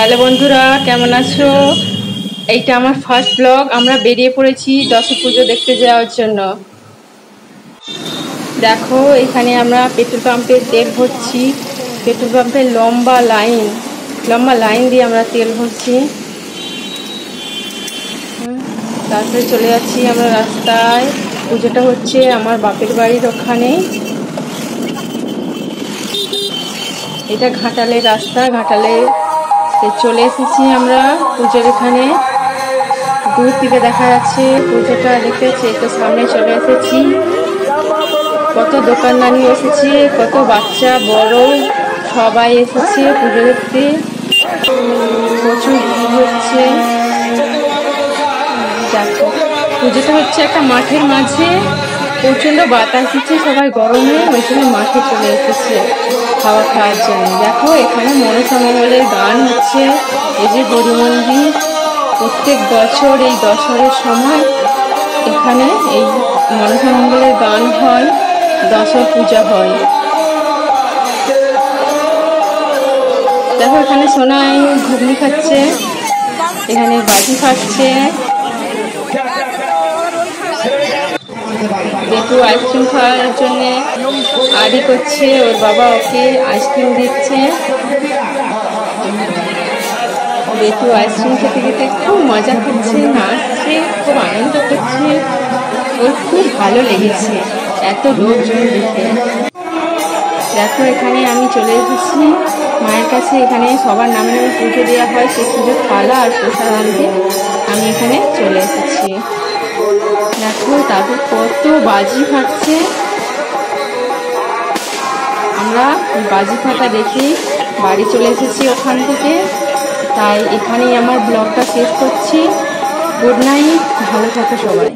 Hello বন্ধুরা, কেমন আছো? এইটা আমার ফার্স্ট ব্লগ। আমরা বেরিয়ে পড়েছি দশ পুজো দেখতে যাওয়ার জন্য। দেখো, এখানে আমরা পেট্রোল পাম্পে তেল ভরছি। পেট্রোল পাম্পে লম্বা লাইন দিয়ে আমরা তেল ভরছি। তারপরে চলে যাচ্ছি আমরা রাস্তায়। পুজোটা হচ্ছে আমার বাপের বাড়ির ওখানে। এটা ঘাটালের রাস্তা। ঘাটালে চলে এসেছি আমরা পুজোর এখানে। দূর থেকে দেখা যাচ্ছে পুজোটা দেখতে পাচ্ছি। তো সামনে চলে এসেছি। কত দোকানদানি এসেছে, কত বাচ্চা বড় সবাই এসেছে পুজো দেখতে। প্রচুর ভিড় হচ্ছে। দেখো, পুজোটা হচ্ছে একটা মাঠের মাঝে। প্রচন্ড বাতাস দিচ্ছে, সবাই গরমে ওই জন্য মাঠে চলে এসেছে খাওয়া খাওয়ার জন্য। দেখো, এখানে মনসা মঙ্গলের গান হচ্ছে। এই যে হরি মন্দির, প্রত্যেক বছর এই দশরের সময় এখানে এই মনসা মঙ্গলের গান হয়, দশর পূজা হয়। দেখো, এখানে সোনাই ঘুগনি খাচ্ছে, এখানে বাজি ফাটছে। বেটু আইসক্রিম খাওয়ার জন্য আড়ি করছে, ওর বাবা ওকে আইসক্রিম দিচ্ছে। বেটু আইসক্রিম খেতে খেতে খুব মজা করছে, নাচছে, খুব আনন্দ করছে। ওর খুব ভালো লেগেছে এত লোকজন দেখে। দেখো, এখানে আমি চলে এসেছি মায়ের কাছে। এখানে সবার নামে নামে পুজো দেওয়া হয়, সেই পুজোর থালা আর প্রসাদ আনতে আমি এখানে চলে এসেছি। দেখো, তারপর কত বাজি ফাটছে। আমরা বাজি ফাটা দেখি বাড়ি চলে এসেছি ওখান থেকে। তাই এখানেই আমার ব্লগটা শেষ করছি। গুড নাইট, ভালো থাকো সবাই।